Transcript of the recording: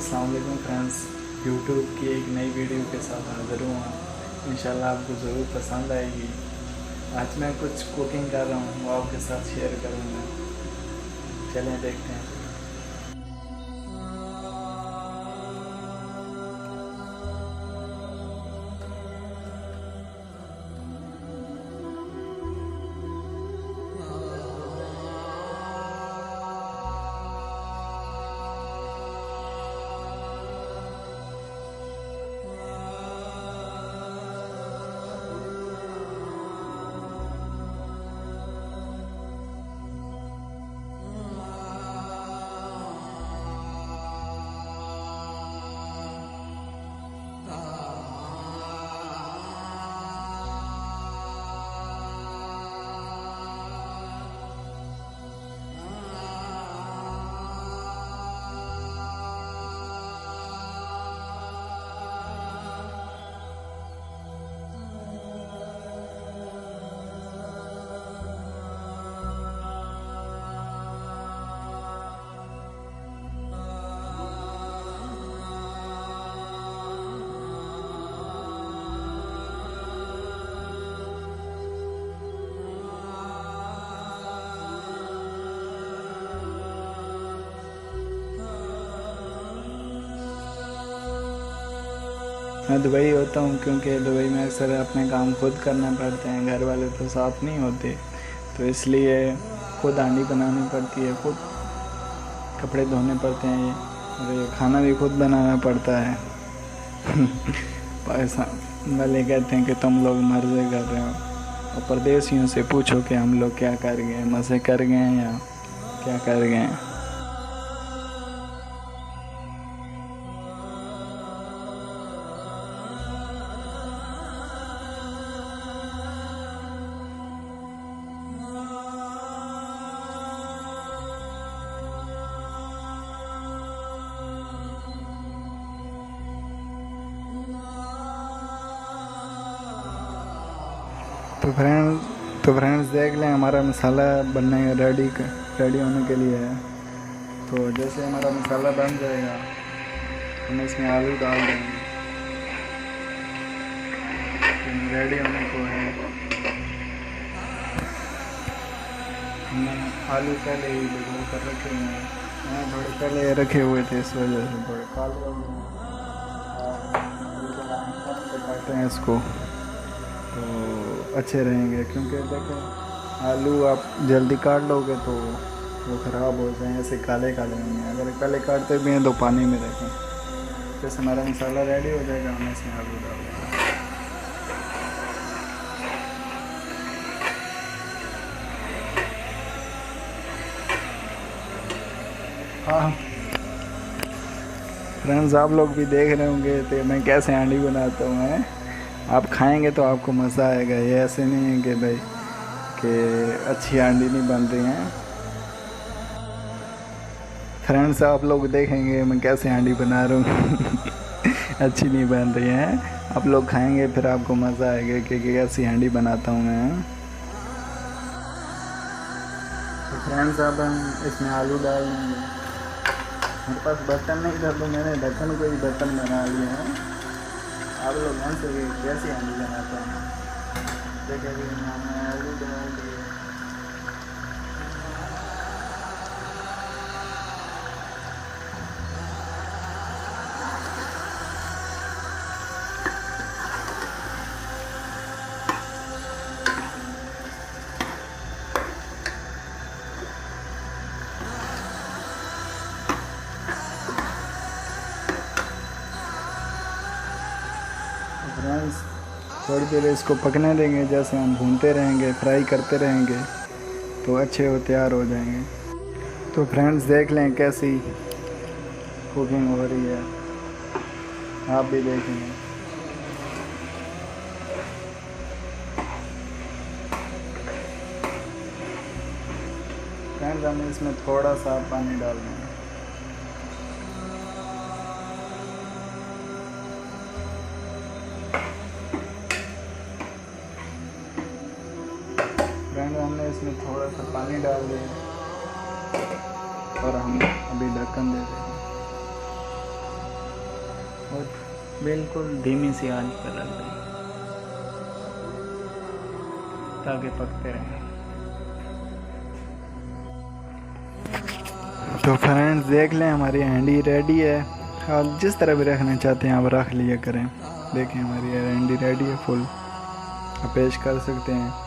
अस्सलाम वालेकुम friends, YouTube की एक नई वीडियो के साथ हाज़िर हुआ। इंशाल्लाह आपको ज़रूर पसंद आएगी। आज मैं कुछ कुकिंग कर रहा हूँ, वो आपके साथ शेयर करूँगा। चलें देखते हैं। मैं दुबई होता हूँ क्योंकि दुबई में अक्सर अपने काम खुद करना पड़ते हैं, घर वाले तो साथ नहीं होते, तो इसलिए खुद हांडी बनानी पड़ती है, खुद कपड़े धोने पड़ते हैं और ये खाना भी खुद बनाना पड़ता है। पाकिस्तान वाले कहते हैं कि तुम लोग मर्ज़े कर रहे हो, और परदेशियों से पूछो कि हम लोग क्या कर गए, मज़े कर गए या क्या कर गए। तो फ्रेंड्स देख लें, हमारा मसाला बनने रेडी होने के लिए है। तो जैसे हमारा मसाला बन जाएगा हम इसमें आलू डाल देंगे। रेडी होने को है, हमने आलू पहले ही भिगो कर रखे हुए हैं, थोड़े पहले रखे हुए थे, इस वजह से थोड़े काले हो गए। काटते हैं इसको तो अच्छे रहेंगे, क्योंकि देखो आलू आप जल्दी काट लोगे तो वो ख़राब हो जाए, ऐसे काले काले होंगे। अगर पहले काटते भी हैं तो पानी में रखें। जैसे हमारा मसाला रेडी हो जाएगा हम इसमें आलू डाल देंगे। हाँ फ्रेंड्स, आप लोग भी देख रहे होंगे तो मैं कैसे हांडी बनाता हूँ। आप खाएंगे तो आपको मज़ा आएगा। ये ऐसे नहीं है कि भाई कि अच्छी हांडी नहीं बन रही हैं। फ्रेंड्स, आप लोग देखेंगे मैं कैसे हांडी बना रहा हूँ। अच्छी नहीं बन रही हैं, आप लोग खाएंगे फिर आपको मज़ा आएगा कि कैसी हांडी बनाता हूँ मैं। तो फ्रेंड्स, अब हम इसमें आलू डाल देंगे। मेरे पास बर्तन नहीं था तो मैंने ढक्कन को ही बर्तन बना लिया है। आप लोग ध्यान से कैसी हांडी बनाते हैं। देखिए अभी हमने आलू डाल दिए। फ्रेंड्स, थोड़ी देर इसको पकने देंगे। जैसे हम भूनते रहेंगे, फ्राई करते रहेंगे तो अच्छे हो तैयार हो जाएंगे। तो फ्रेंड्स देख लें कैसी कुकिंग हो रही है, आप भी देखेंगे। फ्रेंड्स, हम इसमें थोड़ा सा पानी डाल देंगे। फ्रेंड, हमने इसमें थोड़ा सा पानी डाल दिया और हम अभी ढक्कन दे देंगे। और बिल्कुल धीमी सी आंच पर रख दें ताकि पकते रहें। तो फ्रेंड्स देख लें हमारी हैंडी रेडी है। आप जिस तरह भी रखना चाहते हैं आप रख लिया करें। देखें हमारी हैंडी रेडी है फुल, आप पेश कर सकते हैं।